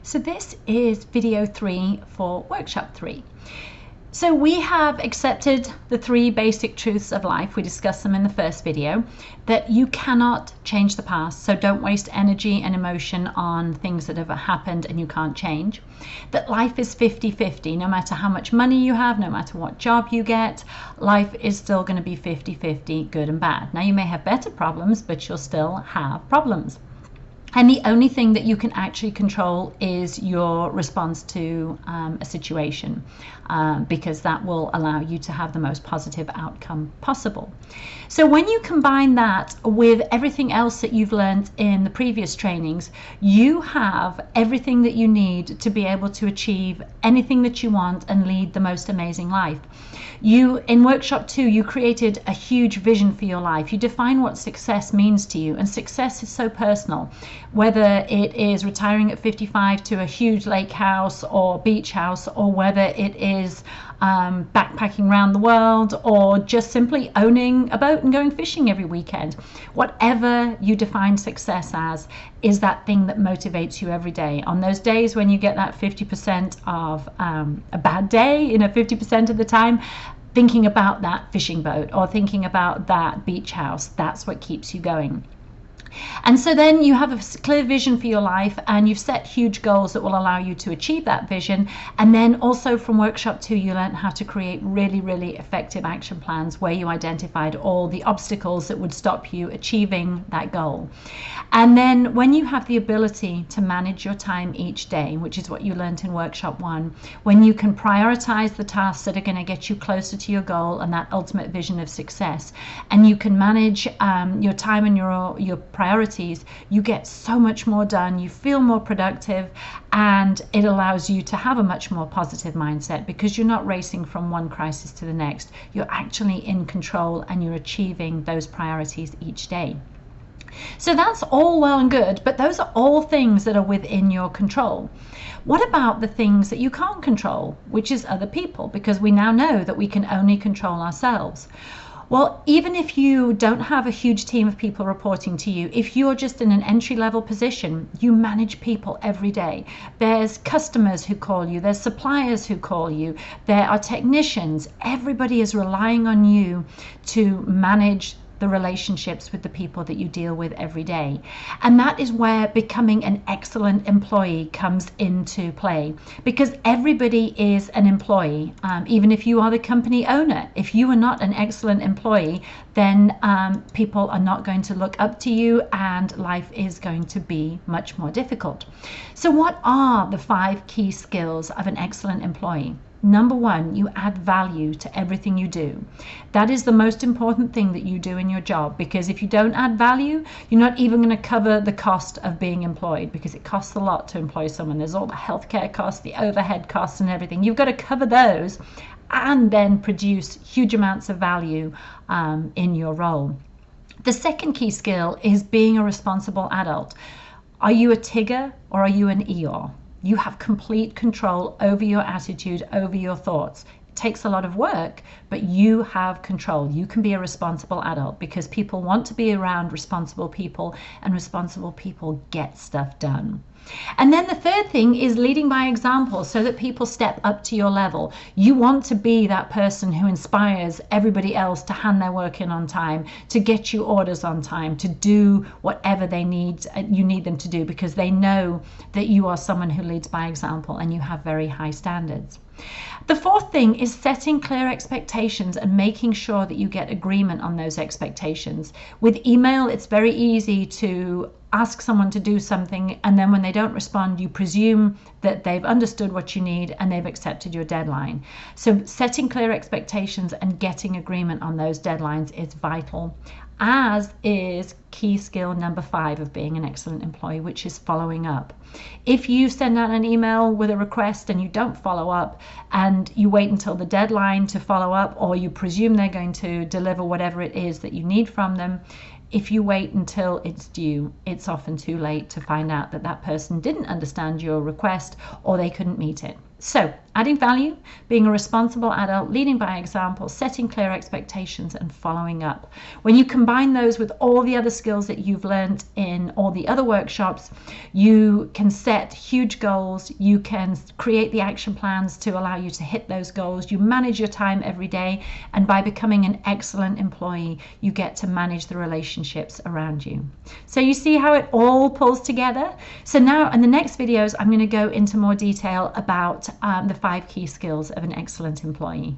So this is video 3 for workshop 3. So we have accepted the 3 basic truths of life. We discussed them in the first video, that you cannot change the past. So don't waste energy and emotion on things that have happened and you can't change. That life is 50-50. No matter how much money you have, no matter what job you get, life is still going to be 50-50, good and bad. Now you may have better problems, but you'll still have problems. And the only thing that you can actually control is your response to a situation, because that will allow you to have the most positive outcome possible. So when you combine that with everything else that you've learned in the previous trainings, you have everything that you need to be able to achieve anything that you want and lead the most amazing life. In workshop 2, you created a huge vision for your life. You define what success means to you, and success is so personal. Whether it is retiring at 55 to a huge lake house or beach house, or whether it is backpacking around the world, or just simply owning a boat and going fishing every weekend. Whatever you define success as is that thing that motivates you every day. On those days when you get that 50% of a bad day, 50% of the time, thinking about that fishing boat or thinking about that beach house, that's what keeps you going. And so then you have a clear vision for your life, and you've set huge goals that will allow you to achieve that vision. And then also from workshop 2, you learned how to create really, really effective action plans where you identified all the obstacles that would stop you achieving that goal. And then when you have the ability to manage your time each day, which is what you learned in workshop 1, when you can prioritize the tasks that are going to get you closer to your goal and that ultimate vision of success, and you can manage your time and your priorities, you get so much more done, you feel more productive, and it allows you to have a much more positive mindset because you're not racing from one crisis to the next. You're actually in control and you're achieving those priorities each day. So that's all well and good, but those are all things that are within your control. What about the things that you can't control, which is other people? Because we now know that we can only control ourselves. Well, even if you don't have a huge team of people reporting to you, if you're just in an entry-level position, you manage people every day. There's customers who call you, there's suppliers who call you, there are technicians. Everybody is relying on you to manage the relationships with the people that you deal with every day. And that is where becoming an excellent employee comes into play, because everybody is an employee, even if you are the company owner. If you are not an excellent employee, then people are not going to look up to you, and life is going to be much more difficult. So what are the 5 key skills of an excellent employee? Number 1, you add value to everything you do. That is the most important thing that you do in your job, because if you don't add value, you're not even going to cover the cost of being employed, because it costs a lot to employ someone. There's all the healthcare costs, the overhead costs and everything. You've got to cover those and then produce huge amounts of value in your role. The second key skill is being a responsible adult. Are you a Tigger or are you an Eeyore? You have complete control over your attitude, over your thoughts. It takes a lot of work, but you have control. You can be a responsible adult because people want to be around responsible people, and responsible people get stuff done. And then the third thing is leading by example, so that people step up to your level. You want to be that person who inspires everybody else to hand their work in on time, to get you orders on time, to do whatever you need them to do, because they know that you are someone who leads by example and you have very high standards. The fourth thing is setting clear expectations and making sure that you get agreement on those expectations. With email, it's very easy to ask someone to do something, and then when they don't respond, you presume that they've understood what you need and they've accepted your deadline. So setting clear expectations and getting agreement on those deadlines is vital, as is key skill number 5 of being an excellent employee, which is following up. If you send out an email with a request and you don't follow up, and you wait until the deadline to follow up, or you presume they're going to deliver whatever it is that you need from them, if you wait until it's due, it's often too late to find out that that person didn't understand your request or they couldn't meet it. So, adding value, being a responsible adult, leading by example, setting clear expectations, and following up. When you combine those with all the other skills that you've learned in all the other workshops, you can set huge goals, you can create the action plans to allow you to hit those goals, you manage your time every day, and by becoming an excellent employee, you get to manage the relationships around you. So you see how it all pulls together? So now in the next videos, I'm going to go into more detail about the 5 key skills of an excellent employee.